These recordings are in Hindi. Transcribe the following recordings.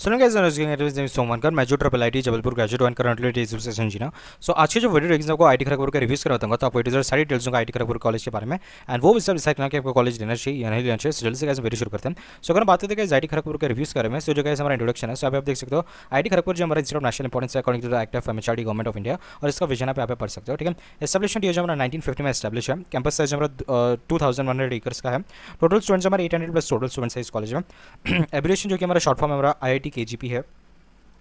सुनो गाइस सोमनकर मैं जो triple IT Jabalpur graduate one currently teacher engineer. So आज की जो वीडियो रहेगी आपको आईटी खड़गपुर का रिव्यूज कराऊंगा, तो आपको इधर सारी डिटेल्स दूंगा आईटी खड़गपुर कॉलेज के बारे में एंड वो भी सब डिसाइड करना कि आपको कॉलेज लेना चाहिए या नहीं लेना चाहिए। जल्दी से वीडियो शुरू करते हैं। सो अगर हम बात करते हैं आईटी खड़गपुर के रिव्यूज करें में, सो जो गाइस हमारा इंट्रोडक्शन है, सो आप देख सकते हो आईटी खड़गपुर जो हमारा इंस्टीट्यूट ऑफ नेशनल इंपॉर्टेंस है according to the act of MHRD government of India, और इसका विजन आप यहाँ पे पढ़ सकते हो। ठीक है, एस्टेब्लिशमेंट जो हमारा 1950 में एस्टेब्लिश है। कैंपस साइज हमारा 2100 एकर्स का है। टोटल स्टूडेंट्स हमारे 800 प्लस टोटल स्टूडेंट्स है इस कॉलेज में। एब्रिविएशन जो कि हमारा शॉर्ट फॉर्म हमारा आईआईटी केजीपी है।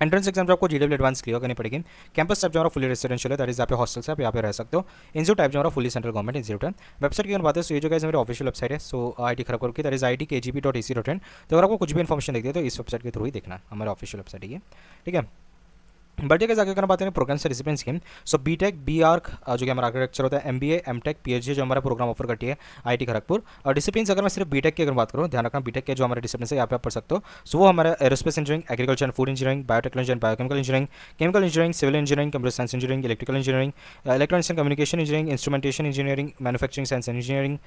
एंट्रेंस एग्जाम आपको जीडब्ल्यू एडवांस क्लियर करनी पड़ेगी। कैंपस टाइप जो हमारा फुली रेसिडेंशियल है, दैट इज यहाँ पे हॉस्टल से आप यहाँ पे रह सकते हो। इंस्टीट्यूट टाइप जो हमारा फुली सेंट्रल गवर्नमेंट इंस्टीट्यूट है। वेबसाइट की बात है, सो ये जो गाइस मेरी ऑफिशियल वेबसाइट है, सो आईटी खड़गपुर की, दैट इज IITKGP.ac.in। तो अगर आपको कुछ भी इन्फॉर्मेशन देखती है तो इस वेबसाइट के थ्रू ही देखना, हमारा ऑफिशियल वेबसाइट है। ठीक है, बढ़ते के आगे करना बात है प्रोग्राम से डिसिप्लिन स्कीम। सो बीटेक बी आर्क जो कि हमारा आर्किटेक्चर होता है, एमबीए एमटेक पीएचडी जो हमारा प्रोग्राम ऑफर करती है आईटी खड़गपुर। और डिसिप्लिन अगर मैं सिर्फ बीटेक की अगर बात करूँ, ध्यान रखना बीटेक के जो हमारे डिसिप्लिन है यहाँ पे आप पढ़ सकते हो। सो वो हमारा aerospace engineering, agriculture and food engineering, biotechnology and biochemical engineering, chemical engineering, civil engineering, computer science engineering, electrical engineering, electronics and communication engineering, instrumentation engineering, manufacturing science engineering,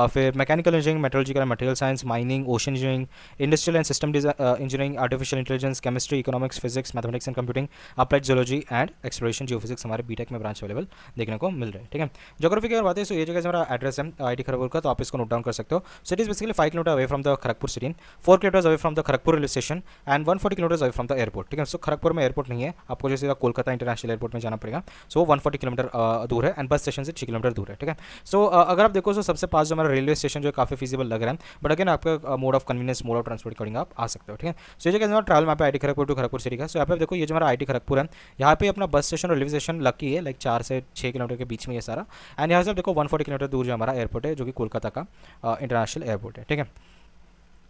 फिर mechanical engineering, metallurgical and material science, mining, ocean engineering, industrial and system engineering, artificial intelligence, chemistry, economics, physics, mathematics and computing, applied geology and exploration geophysics हमारे बीटेक में ब्रांच अवेलेबल देखने को मिल रहा है। ठीक है, ज्योग्राफी की अगर बात है, सो ये जगह हमारा एड्रेस है आईटी खड़गपुर का, तो आप इसको नोट डाउन कर सकते हो। So it is basically 5 kilometre away from the Kharagpur city, 4 kilometre away from the Kharagpur railway station and 140 kilometre away from the airport. ठीक है, सो खड़गपुर में एयरपोर्ट नहीं है, आपको जैसे कोलकाता इंटरनेशनल एयरपोर्ट में जाना पड़ेगा। सो 140 किलोमीटर दूर है एंड बस स्टेशन से 6 किलोमीटर दूर है। ठीक है, सो अगर आप देखो, सो सबसे पास जो हमारा रेलवे स्टेशन जो है काफ़ी फीजिबल लग रहा है, बट अगेन आपका mode of convenience, mode of transport according आप आ सकते हो। ठीक है, सो ये जगह ट्रैवल मैप है IT Kharagpur to Kharagpur city का। सो यहाँ पे देखो ये जो हमारा आईटी खड़गपुर है, यहाँ पे अपना बस स्टेशन और रेलवे स्टेशन लकी है, लाइक 4 से 6 किलोमीटर के बीच में ये सारा। एंड यहाँ से आप देखो 140 किलोमीटर दूर जो हमारा एयरपोर्ट है, जो कि कोलकाता का इंटरनेशनल एयरपोर्ट है। ठीक है,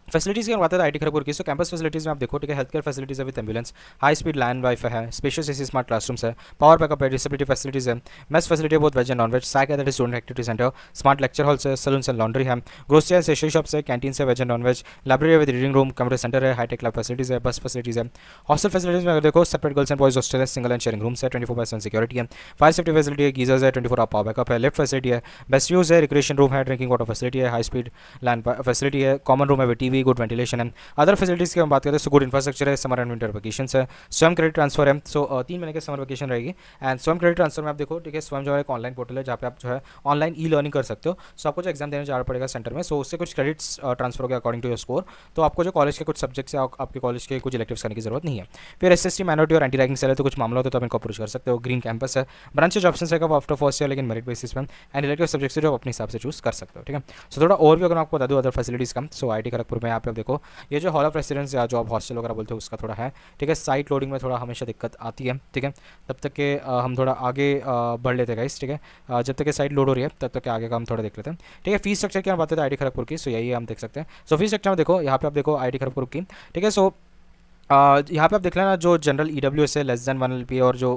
फैसिलिटीज़ की बात है आईटी खड़गपुर की। सो कैंपस फैसिलिटीज़ में आप देखो, ठीक है, हेल्थ केयर फैसिलिटीज़ है with ambulance, high speed land wifi है, स्पेशियस एसी स्मार्ट क्लासरूम्स है, पावर बैकअप है, डिसेबिलिटी फैसिलिटीज़ है, मेस फैसिलिटी है, बहुत वेज एंड नॉन वेज, साइक है, student activity centre, smart lecture halls है, सलून्स एंड लॉन्ड्री है, ग्रोसरी एंड स्टेशनरी शॉप्स है, कैंटीन है, veg and non veg, library with reading room, computer centre है, हाईटेक लैब फैसिलिटीज़ है, बस फैसिलिटीज़ है। हॉस्टल फैसिलिटीज़ में अगर देखो, separate girls and boys hostel है, सिंगल एंड शेयरिंग रूम्स है, 24/7 सिक्योरिटी है, फायर सेफ्टी फैसिलिटी है, गीजर्स है, 24 आवर पावर बैकअप है, लिफ्ट फैसिलिटी है, बेस्ट यूज है, रिक्रिएशन रूम है, ड्रिंकिंग वाटर फैसिलिटी है, हाई स्पीड लैंड फैसिलिटी है, कॉमन रूम है विद टीवी, गुड वेंटिलेशन है। अदर फैसिलिटीज़ की हम बात करें, सो गुड इंफ्रास्ट्रक्चर है, समर एंड विंटर वेकेशन है, स्वयं क्रेडिट ट्रांसफर है। सो 3 महीने की समर वेकेशन रहेगी एंड स्वयं क्रेडिट ट्रांसफर में आप देखो, ठीक है, स्वयं जो है एक ऑनलाइन पोर्टल है जहाँ पे आप जो है ऑनलाइन ई लर्निंग कर सकते हो। सो आपको जो एग्जाम देने जाना पड़ेगा सेंटर में, सो उससे कुछ क्रेडिट्स ट्रांसफर हो गया अकॉर्डिंग टू योर स्कोर। तो आपको जो कॉलेज के कुछ सब्जेक्ट्स है, आपके कॉलेज के कुछ इलेक्टिव्स करने की जरूरत नहीं है। फिर SST माइनॉरिटी और एंटी रैगिंग सेल है, तो कुछ मामला होता है तो आप इनको अप्रोच कर सकते हो। ग्रीन कैंपस है, ब्रांचेज ऑप्शन रहेगा आफ्टर फर्स्ट ईयर, लेकिन मेरिट बेसिस पर एंड इलेक्टिव सब्जेक्ट से जो आप अपने हिसाब से चूज कर सकते हो। ठीक है, सो थोड़ा और भी अगर आपको बता दूँ अदर फैसिलिटीज़ का, सो आईटी खड़गपुर में यहाँ पे आप देखो, ये जो हॉल ऑफ रेसिडेंस या जो आप हॉस्टल वगैरह बोलते हो उसका थोड़ा है। ठीक है, साइट लोडिंग में थोड़ा हमेशा दिक्कत आती है। ठीक है, तब तक के हम थोड़ा आगे बढ़ लेते हैं गाइस। ठीक है, जब तक के साइट लोड हो रही है तब तक के आगे का हम थोड़ा देख लेते हैं। ठीक है, फीस स्ट्रक्चर की हम बात करते हैं आईटी खड़गपुर की, सो यही हम देख सकते हैं। सो फीस स्ट्रक्चर में देखो, यहाँ पे आप देखो आईटी खड़गपुर की। ठीक है, सो यहाँ पे आप देख लेना, जो जनरल EWS है लेस दैन 1 LPA और जो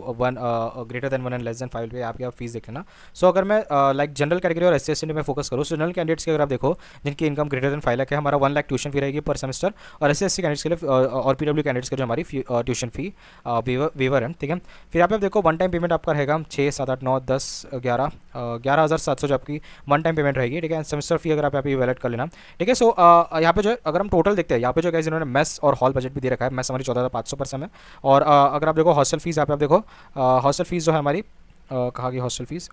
greater than 1 and less than 5 LPA, यहाँ पे आप फीस देख लेना। सो अगर मैं लाइक जनरल कैटेगरी और SC/ST में फोकस करूँ, सो जनरल कैंडिडेट्स की अगर आप देखो जिनकी इनकम ग्रेटर दैन 5 लाख है, हमारा 1 लाख ट्यूशन फी रहेगी पर सेमेस्टर, और SC/ST कैंडिडेट्स के लिए और PW कैंडिडेट्स के लिए हमारी ट्यूशन फी वेवर है। ठीक है, फिर यहाँ पे आप देखो वन टाइम पेमेंट आपका रहेगा 6, 7, 8, 9, 10, 11,700 जो आपकी वन टाइम पेमेंट रहेगी। ठीक है, सेमेस्टर फी अगर आप यहाँ पे वैलिड कर लेना। ठीक है, सो यहाँ पे जो अगर हम टोटल देखते हैं, यहाँ पे जो गाइस इन्होंने मेस और हॉल बजट भी दे रखा है। मेस हमारी 14,500 पर सेम है, और अगर आप देखो हॉस्टल फीस, यहाँ पे आप देखो हॉस्टल फीस जो है हमारी कहाँ की हॉस्टल फीस,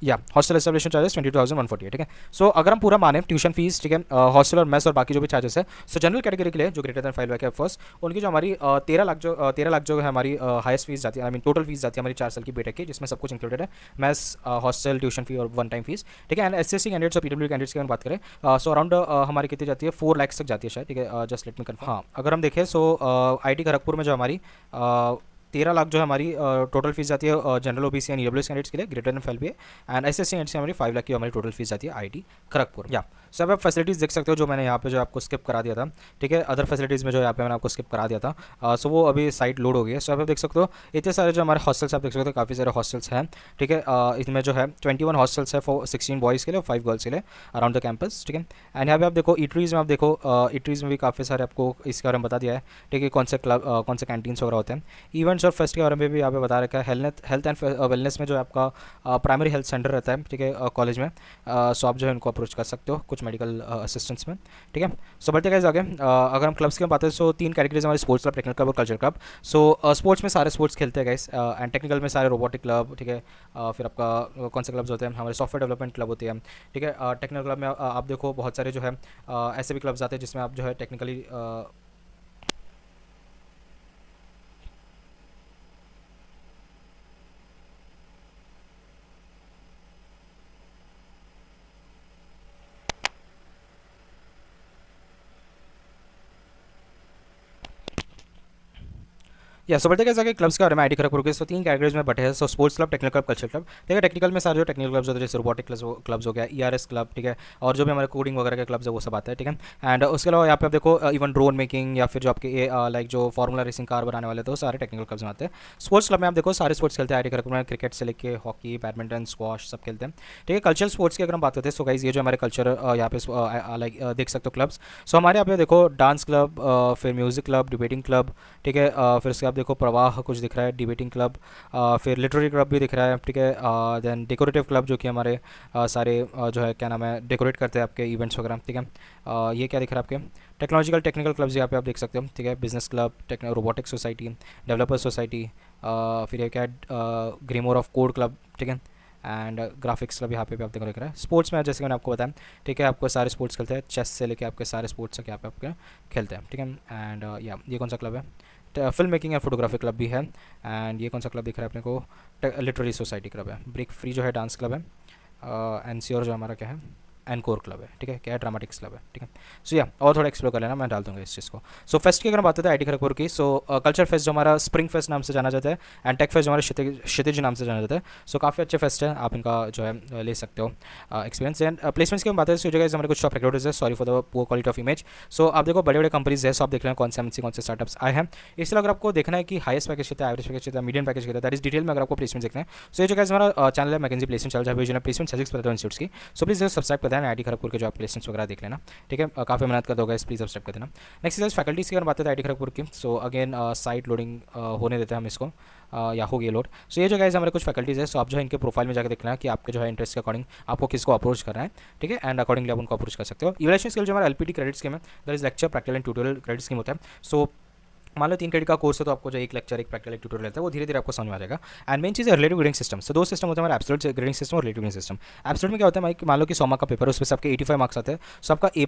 या हॉस्टल एस्टेब्लिशमेंट चार्जेस 22,148। ठीक है, सो अगर हम पूरा माने ट्यूशन फीस, ठीक है, हॉस्टल और मेस और बाकी जो भी चार्जेस है, सो जनरल कैटेगरी के लिए जो ग्रेटर दैन 5 लाख है फर्स्ट, उनकी जो हमारी 13 लाख जो है हमारी हाईएस्ट फीस जाती है, आई मीन टोटल फीस जाती है हमारी 4 साल की बीटेक की, जिसमें सब कुछ इंक्लूडेड है, मेस, हॉस्टल, ट्यूशन फी और वन टाइम फीस। ठीक है, एंड SC/ST कैंडिडेट्स और PW कैंडिडेट्स की बात करें, सो अराउंड हमारी कितनी जाती है, 4 लाख तक जाती है शायद। ठीक है, जस्ट लेट मी कन्फर्म। हाँ, अगर हम देखें, सो आईटी खड़गपुर में जो हमारी 13 लाख जो है हमारी टोटल फीस जाती है general OBC and EWS candidates के लिए greater than 5 LPA, and SSC candidates की हमारी 5 लाख की हमारी टोटल फीस जाती है आईटी खड़गपुर। या सो अब आप फैसिलिटीज़ देख सकते हो जो मैंने यहाँ पे जो आपको स्किप करा दिया था। ठीक है, अदर फैसिलिटीज़ में जो यहाँ पे मैंने आपको स्किप करा दिया था, सो वो अभी साइट लोड हो गई है। सो आप देख सकते हो इतने सारे जो हमारे हॉस्टल्स आप देख सकते हो, काफ़ी सारे हॉस्टल्स हैं। ठीक है, इसमें जो है 21 हॉस्टल्स है फॉर 16 बॉयज़ के लिए और 5 गर्ल्स के लिए अराउंड द कैंपस। ठीक है, एंड यहाँ पे आप देखो ईटरीज़ में, आप देखो ईटरीज़ में भी काफ़ी सारे आपको इसके बारे में बता दिया है। ठीक है, कौन से क्लब, कौन से कैंटीन्स वगैरह होते हैं। इवेंट्स और फेस्ट के बारे में भी यहाँ पे बता रखा है। हेल्थ एंड वेलनेस में जो आपका प्राइमरी हेल्थ सेंटर रहता है, ठीक है, कॉलेज में, सो आप जो है उनको अप्रोच कर सकते हो। कुछ कुछ मेडिकल असिस्टेंट्स में, ठीक है। सो बढ़ते गए आगे, अगर हम क्लब्स की बात करें तो 3 कैटेगरीज हमारे स्पोर्ट्स क्लब, टेक्निकल क्लब और कल्चर क्लब। सो स्पोर्ट्स में सारे स्पोर्ट्स खेलते हैं गाइस, एंड टेक्निकल में सारे रोबोटिक क्लब, ठीक है। फिर आपका कौन से क्लब्स होते हैं, हमारे सॉफ्टवेयर डेवलपमेंट क्लब होती है, ठीक है। टेक्निकल क्लब में आप देखो बहुत सारे जो है ऐसे भी क्लब्स आते हैं जिसमें आप जो है टेक्निकली या सो बढ़ते कैसा कि क्लब्स के बारे में आईटी खड़गपुर के, सो 3 कैटेगरीज में बटे हैं। So sports club, technical club, culture club. ठीक है, टेक्निकल में सारे जो टेक्निकल क्लब्स होते हैं जैसे रोबोटिक क्लब्स हो गया, ईआरएस क्लब, ठीक है, और जो भी हमारे कोडिंग वगैरह के क्लब्स है वो सब आता है, ठीक है। एंड उसके अलावा यहाँ पे आप देखो इवन ड्रोन मेकिंग या फिर जो आपके लाइक जो फार्मूला रेसिंग कार बनाने वाले तो सारे टेक्निकल क्लब्स में आते हैं। स्पोर्ट्स क्लब में आप देखो सारे स्पोर्ट्स खेलते हैं आईटी खड़गपुर में, क्रिकेट से लेके हॉकी, बैडमिंटन, स्क्वाश सब खेलते हैं, ठीक है। कल्चरल स्पोर्ट्स की अगर हम बात करते हैं सो गाइस ये जो हमारे कल्चर यहाँ पे लाइक देख सकते हो क्लब्स। सो हमारे यहाँ पे देखो डांस क्लब, फिर म्यूजिक क्लब, डिबेटिंग क्लब, ठीक है। फिर उसके आप देखो प्रवाह कुछ दिख रहा है, डिबेटिंग क्लब, फिर लिटरेरी क्लब भी दिख रहा है, ठीक है। देन डेकोरेटिव क्लब जो कि हमारे सारे जो है क्या नाम है डेकोरेट करते हैं आपके इवेंट्स वगैरह, ठीक है। ये क्या दिख रहा है आपके टेक्नोलॉजिकल टेक्निकल क्लब्स यहाँ पे आप देख सकते हो, ठीक है। Business club, robotic society, developer society, फिर ये क्या ग्रीमोर ऑफ कोड क्लब, ठीक है। एंड ग्राफिक्स क्लब यहाँ पे भी आप देख रहे हैं। स्पोर्ट्स में जैसे मैंने आपको बताया, ठीक है, आपको सारे स्पोर्ट्स खेलते हैं, चेस से लेके आपके सारे स्पोर्ट्स यहाँ पे आपके खेलते हैं, ठीक है। एंड या ये कौन सा क्लब है, फिल्म मेकिंग या फोटोग्राफी क्लब भी है। एंड ये कौन सा क्लब दिख रहा है अपने को, लिटरेरी सोसाइटी क्लब है। ब्रेक फ्री जो है डांस क्लब है, एनसीओर जो हमारा क्या है एनकोर क्लब है, ठीक है, क्या है ड्रामेटिक्स क्लब है, ठीक है। सो या और थोड़ा एक्सप्लोर कर लेना, मैं डाल दूंगा इस चीज़ को। सो फेस्ट की अगर बात करते हैं आईटी खड़गपुर की, सो कल्चर फेस्ट जो हमारा स्प्रिंग फेस्ट नाम से जाना जाता है, एंड टेक फेस्ट जो हमारे क्षितिज नाम से जाना जाता है। सो काफ़ी अच्छे फेस्ट है, आप इनका जो है ले सकते हो एक्सपीरियंस। एंड प्लेसमेंट्स की हम बात करें तो जगह हमारे कुछ टॉप रिक्रूटर्स है, sorry for the poor quality of image. So आप देखो बड़े बड़े कंपनीज है, सो आप देख रहे हैं कौन से एमएनसी कौन से स्टार्टअप्स आए हैं। इसलिए अगर आपको देखना है कि हाईएस्ट पैकेज कितना है, एवरेज पैकेज कितना है, मीडियम पैकेज कितना है, दैट इज डिटेल में अगर आपको प्लेसमेंट देखना है, सो ये जो हमारा चैनल है मैकेंजी प्लेसमेंट चैनल, जहाँ पे प्लेसमेंट सजेस्ट करता है इंस्टीट्यूट्स की। सो प्लीज़ सब्सक्राइब कर देना, आईटी खड़गपुर के जो आप प्लेसमेंट्स वगैरह देख लेना, ठीक है। काफ़ी मेहनत कर दोगे, प्लीज़ सब्सक्राइब कर देना। नेक्स्ट इज फैकल्टीज़ की अगर बात है आईटी खड़गपुर की, सो अगेन साइट लोडिंग होने देते हैं हम इसको, या हो गया लोड। सो ये जो गाइस हमारे कुछ फैकल्टीज़ है, सो आप जो है इनके प्रोफाइल में जाकर देखना है कि आपके जो है इंटरेस्ट के अकॉर्डिंग आपको किसको अप्रोच करना है, ठीक है। एंड अकॉर्डिंगली आप उनको अप्रोच कर सकते हो। इवैल्यूएशन स्किल जो हमारा एलपीटी क्रेडिट स्कीम है, that is lecture, practical and tutorial credit scheme होता है। सो मान लो 3 क्रेडिट का कोर्स है तो आपको जो एक लेक्चर, एक प्रैक्टिकल, एक ट्यूटोरियल रहता है, वो धीरे धीरे आपको समझ में आ जाएगा। एंड मेन चीज़ है रिलेटिव ग्रेडिंग सिस्टम। सो 2 सिस्टम होते हैं हमारे, एब्सोल्यूट ग्रेडिंग सिस्टम और रिलेटिव ग्रेडिंग सिस्टम। एब्सोल्यूट में क्या होता है, मान लो कि 100 मार्क का पेपर है, उसमें से आपके 85 मार्क्स आते हैं, सो आपका ए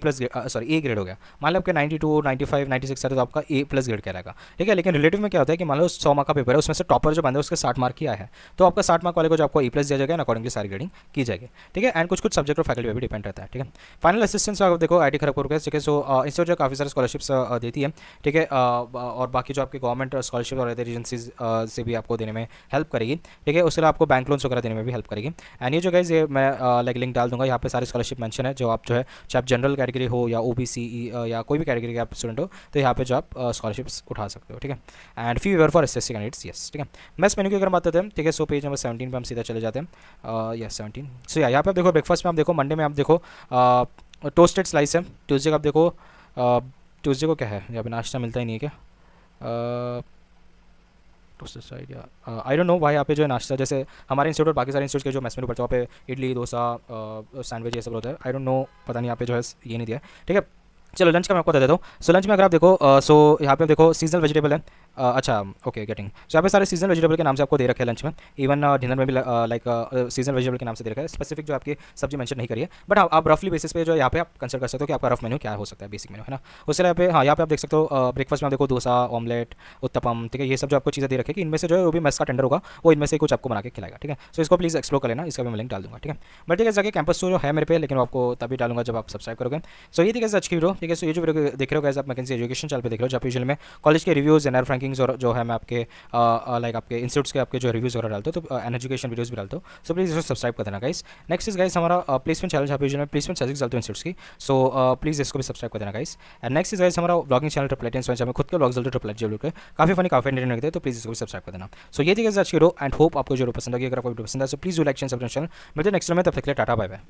ग्रेड हो गया। मान लो आपके 92, 95, 96 आते तो आपका ए+ ग्रेड कहलाएगा, ठीक है। लेकिन रिलेटिव में क्या होता है कि मान लो 100 मार्क का पेपर है, उसमें से टॉपर जो बंदा है उसके 60 मार्क ही आया है, तो आपका 60 मार्क वाले को जो आपको ए+ दिया जाएगा, अकॉर्डिंगली सारी ग्रेडिंग की जाएगी, ठीक है। एंड कुछ सब्जेक्ट और फैकल्टी पर भी डिपेंड रहता है, ठीक है। फाइनल असिस्टेंस आप देखो आईटी खड़गपुर के, ठीक है। सो इंस्टीट्यूट जो काफ़ी सारे स्कॉलरशिप्स देती है, ठीक है, और बाकी जो आपके गवर्नमेंट स्कॉलरशिप और अदर एजेंसीज से भी आपको देने में हेल्प करेगी, ठीक है। उसके अलावा आपको बैंक लोन्स वगैरह देने में भी हेल्प करेगी। एंड ये जो गाइस ये मैं लाइक लिंक डाल दूंगा, यहाँ पे सारे स्कॉलरशिप मेंशन है, जो आप जो है चाहे आप जनरल कैटेगरी हो या ओबीसी या कोई भी कैटेगरी के आप स्टूडेंट हो, तो यहाँ पे जो आप स्कॉलरशिप्स उठा सकते हो, ठीक है। And fee waiver for SSC candidates, yes, ठीक है। मेस मेन्यू की अगर बात करते हैं, ठीक है। सो पेज नंबर 17 पे हम सीधा चले जाते हैं, यस 17। सो यहाँ पे आप देखो ब्रेकफास्ट में आप देखो मंडे में आप देखो टोस्टेड स्लाइस है, ट्यूसडे का आप देखो ट्यूसडे को क्या है, यहाँ पे नाश्ता मिलता ही नहीं है क्या, आई डोंट नो भाई। यहाँ पे जो है नाश्ता जैसे हमारे इंस्टीट्यूट और बाकी सारे इंस्टीट्यूट के जो मेस मेनू पड़ता है वहाँ पे इडली, डोसा, सैंडविच ये सब होता है। आई डोंट नो, पता नहीं यहाँ पे जो है ये नहीं दिया है, ठीक है। चलो लंच का मैं आपको बता देता हूँ। सो लंच में अगर आप देखो सो यहाँ पे देखो सीजनल वेजिटेबल है, अच्छा ओके गेटिंग। सो यहाँ पे सारे सीजनल वेजिटेबल के नाम से आपको दे रखे हैं लंच में, इवन डिनर में भी लाइक सीजनल वेजिटेबल के नाम से दे रखा है। स्पेसिफिक जो आपकी सब्जी मेंशन नहीं करी है, बट आप रफली बेसिस पे जो यहाँ पे आप कंसिडर कर सकते हो कि आपका रफ मेन्यू क्या हो सकता है, बेसिक मेन्यू है ना। उसके यहाँ पे हाँ यहाँ पे आप देख सकते हो ब्रेकफास्ट में आप देखो डोसा, ऑमलेट, उत्तपम, ठीक है। ये सब जो आपको चीज़ें दे रखी है कि इनमें से जो है वो भी मेस का टेंडर होगा, वो इनमें से कुछ आपको बना के खिलाएगा, ठीक है। सो इसको प्लीज़ एक्सप्लोर कर लेना, इसका भी मैं लिंक डाल दूँगा, ठीक है। बट ठीक है जाके कैंपस जो है मेरे पे, लेकिन आपको तभी डालूंगा जब आप सब्सक्राइब करोगे। सो ये ठीक है आज की वीडियो, ठीक है। सो ये जो वीडियो देख रहे हो गाइस आप मैकेंजी एजुकेशन चैनल पे देख रहे हो, जहाँ पे यूजुअली में कॉलेज के रिव्यूज़, एनआर रैंकिंग्स और जो है मैं आपके लाइक आपके इंस्टीट्यूट्स के आपके जो रिव्यूज़ वगैरह डालते हो, तो एन एजुकेशन वीडियोस भी डालते हो। सो प्लीज़ इसको सब्सक्राइब कर देना गाइस। नेक्स्ट इज गाइस हमारा प्लेसमेंट चैनल, जहाँ पे यूजुअली में प्लेसमेंट सजेस्ट डालते हो इंस्टीट्यूट्स की। सो प्लीज़ इसको भी सब्सक्राइब कर देना guys. And next is guys हमारा ब्लॉगिंग चैनल ट्रिपल एट, जहाँ में खुद के ब्लॉग्स डालते हो ट्रिपल एट जरूर के, काफ़ी फनी काफ़ी एंटरटेनिंग लगते हैं, तो प्लीज़ इसको भी सब्सक्राइब कर देना। सो ये थी गाइस आज की वीडियो, एंड होप आपको जो पसंद आएगी। अगर आपको वीडियो पसंद है तो please do like share subscribe. मिलते हैं नेक्स्ट में, तब तक के लिए टाटा बाय बाय।